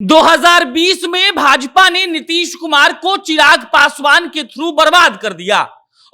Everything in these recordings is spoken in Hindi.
2020 में भाजपा ने नीतीश कुमार को चिराग पासवान के थ्रू बर्बाद कर दिया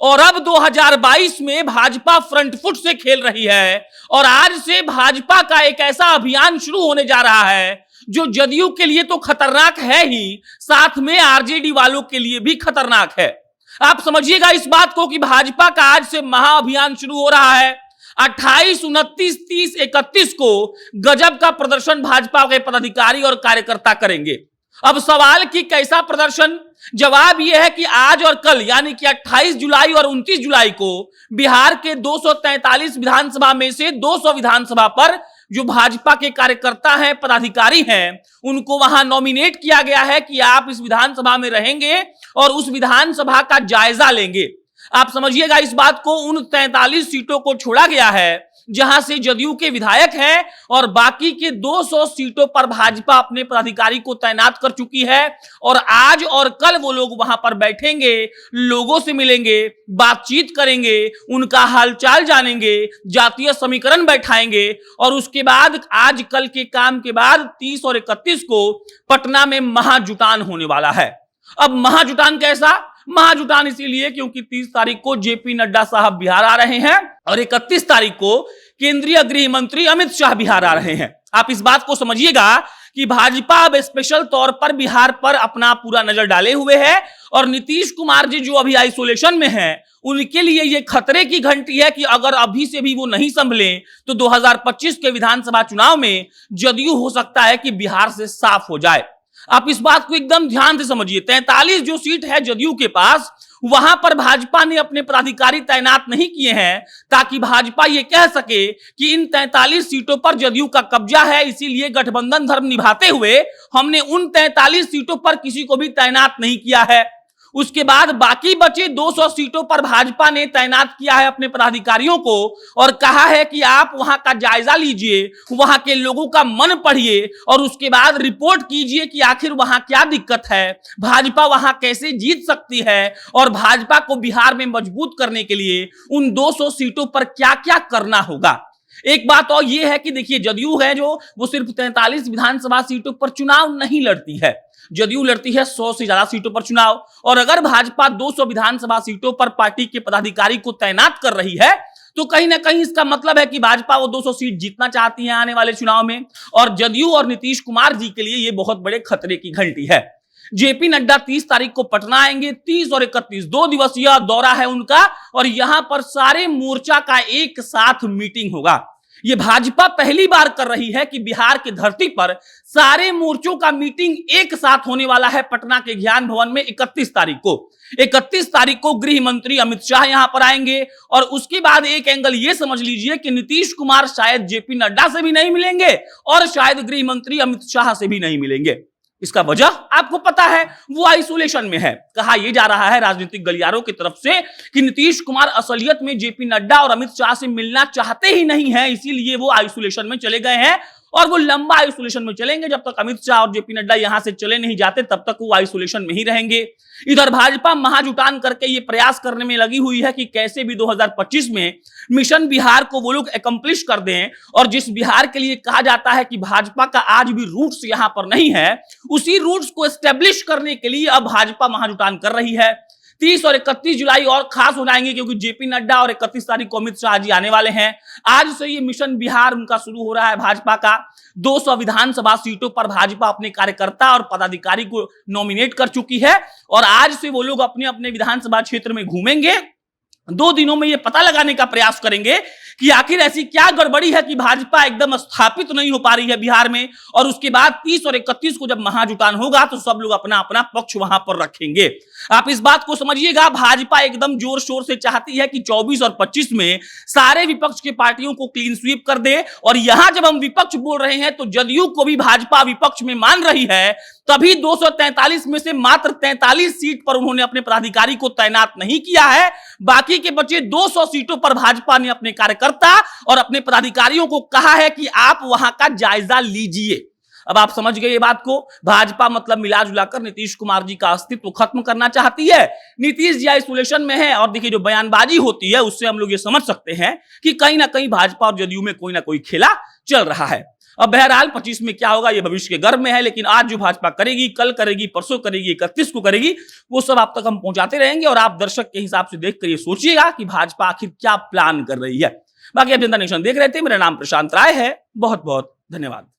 और अब 2022 में भाजपा फ्रंट फुट से खेल रही है और आज से भाजपा का एक ऐसा अभियान शुरू होने जा रहा है जो जदयू के लिए तो खतरनाक है ही, साथ में आरजेडी वालों के लिए भी खतरनाक है। आप समझिएगा इस बात को कि भाजपा का आज से महाअभियान शुरू हो रहा है। 28, 29, 30, 31 को गजब का प्रदर्शन भाजपा के पदाधिकारी और कार्यकर्ता करेंगे। अब सवाल कि कैसा प्रदर्शन, जवाब यह है कि आज और कल यानी कि 28 जुलाई और 29 जुलाई को बिहार के 243 विधानसभा में से 200 विधानसभा पर जो भाजपा के कार्यकर्ता हैं, पदाधिकारी हैं, उनको वहां नॉमिनेट किया गया है कि आप इस विधानसभा में रहेंगे और उस विधानसभा का जायजा लेंगे। आप समझिएगा इस बात को, उन 43 सीटों को छोड़ा गया है जहां से जदयू के विधायक हैं और बाकी के 200 सीटों पर भाजपा अपने पदाधिकारी को तैनात कर चुकी है और आज और कल वो लोग वहां पर बैठेंगे, लोगों से मिलेंगे, बातचीत करेंगे, उनका हालचाल जानेंगे, जातीय समीकरण बैठाएंगे और उसके बाद आज कल के काम के बाद 30 और 31 को पटना में महाजुटान होने वाला है। अब महाजुटान कैसा? महाजुटान इसीलिए क्योंकि 30 तारीख को जेपी नड्डा साहब बिहार आ रहे हैं और 31 तारीख को केंद्रीय गृह मंत्री अमित शाह बिहार आ रहे हैं। आप इस बात को समझिएगा कि भाजपा अब स्पेशल तौर पर बिहार पर अपना पूरा नजर डाले हुए है और नीतीश कुमार जी जो अभी आइसोलेशन में हैं, उनके लिए यह खतरे की घंटी है कि अगर अभी से भी वो नहीं संभले तो 2025 के विधानसभा चुनाव में जदयू हो सकता है कि बिहार से साफ हो जाए। आप इस बात को एकदम ध्यान से समझिए। 43 जो सीट है जदयू के पास, वहां पर भाजपा ने अपने पदाधिकारी तैनात नहीं किए हैं ताकि भाजपा ये कह सके कि इन 43 सीटों पर जदयू का कब्जा है, इसीलिए गठबंधन धर्म निभाते हुए हमने उन 43 सीटों पर किसी को भी तैनात नहीं किया है। उसके बाद बाकी बचे 200 सीटों पर भाजपा ने तैनात किया है अपने पदाधिकारियों को और कहा है कि आप वहां का जायजा लीजिए, वहां के लोगों का मन पढ़िए और उसके बाद रिपोर्ट कीजिए कि आखिर वहां क्या दिक्कत है, भाजपा वहां कैसे जीत सकती है और भाजपा को बिहार में मजबूत करने के लिए उन 200 सीटों पर क्या क्या करना होगा। एक बात और यह है कि देखिए, जदयू है जो वो सिर्फ 43 विधानसभा सीटों पर चुनाव नहीं लड़ती है, जदयू लड़ती है 100 से ज्यादा सीटों पर चुनाव और अगर भाजपा 200 विधानसभा सीटों पर पार्टी के पदाधिकारी को तैनात कर रही है तो कहीं ना कहीं इसका मतलब है कि भाजपा वो 200 सीट जीतना चाहती है आने वाले चुनाव में और जदयू और नीतीश कुमार जी के लिए ये बहुत बड़े खतरे की घंटी है। जेपी नड्डा 30 तारीख को पटना आएंगे, 30 और 31 2 दिवसीय दौरा है उनका और यहां पर सारे मोर्चा का एक साथ मीटिंग होगा। ये भाजपा पहली बार कर रही है कि बिहार की धरती पर सारे मोर्चों का मीटिंग एक साथ होने वाला है पटना के ज्ञान भवन में 31 तारीख को। 31 तारीख को गृह मंत्री अमित शाह यहां पर आएंगे और उसके बाद एक एंगल ये समझ लीजिए कि नीतीश कुमार शायद जेपी नड्डा से भी नहीं मिलेंगे और शायद गृह मंत्री अमित शाह से भी नहीं मिलेंगे। इसका वजह आपको पता है, वो आइसोलेशन में है। कहा यह जा रहा है राजनीतिक गलियारों की तरफ से कि नीतीश कुमार असलियत में जेपी नड्डा और अमित शाह से मिलना चाहते ही नहीं है, इसीलिए वो आइसोलेशन में चले गए हैं और वो लंबा आइसोलेशन में चलेंगे। जब तक अमित शाह और जेपी नड्डा यहां से चले नहीं जाते तब तक वो आइसोलेशन में ही रहेंगे। इधर भाजपा महाजुटान करके ये प्रयास करने में लगी हुई है कि कैसे भी 2025 में मिशन बिहार को वो लोग एकम्प्लिश कर दें और जिस बिहार के लिए कहा जाता है कि भाजपा का आज भी रूट्स यहां पर नहीं है, उसी रूट्स को एस्टेब्लिश करने के लिए अब भाजपा महाजुटान कर रही है। 30 और 31 जुलाई और खास हो जाएंगे क्योंकि जेपी नड्डा और 31 तारीख को अमित शाह जी आने वाले हैं। आज से ये मिशन बिहार उनका शुरू हो रहा है भाजपा का। 200 विधानसभा सीटों पर भाजपा अपने कार्यकर्ता और पदाधिकारी को नॉमिनेट कर चुकी है और आज से वो लोग अपने अपने विधानसभा क्षेत्र में घूमेंगे। 2 दिनों में ये पता लगाने का प्रयास करेंगे कि आखिर ऐसी क्या गड़बड़ी है कि भाजपा एकदम स्थापित नहीं हो पा रही है बिहार में और उसके बाद 30 और 31 को जब महाजुटान होगा तो सब लोग अपना अपना पक्ष वहां पर रखेंगे। आप इस बात को समझिएगा, भाजपा एकदम जोर शोर से चाहती है कि 24 और 25 में सारे विपक्ष के पार्टियों को क्लीन स्वीप कर दे और यहां जब हम विपक्ष बोल रहे हैं तो जदयू को भी भाजपा विपक्ष में मान रही है, तभी 243 में से मात्र 43 सीट पर उन्होंने अपने पदाधिकारी को तैनात नहीं किया है। बाकी के बचे 200 सीटों पर भाजपा ने अपने कार्यकर्ता और अपने पदाधिकारियों को कहा है कि आप वहां का जायजा लीजिए। अब आप समझ गए ये बात को, भाजपा मतलब मिला जुलाकर नीतीश कुमार जी का अस्तित्व खत्म करना चाहती है। नीतीश जी आइसोलेशन में है और देखिए जो बयानबाजी होती है उससे हम लोग ये समझ सकते हैं कि कहीं ना कहीं भाजपा और जदयू में कोई ना कोई खेला चल रहा है। अब बहरहाल 25 में क्या होगा ये भविष्य के गर्भ में है, लेकिन आज जो भाजपा करेगी, कल करेगी, परसों करेगी, 31 को करेगी, वो सब आप तक हम पहुंचाते रहेंगे और आप दर्शक के हिसाब से देखकर ये सोचिएगा कि भाजपा आखिर क्या प्लान कर रही है। बाकी आप जनता नेशन देख रहे थे, मेरा नाम प्रशांत राय है। बहुत बहुत धन्यवाद।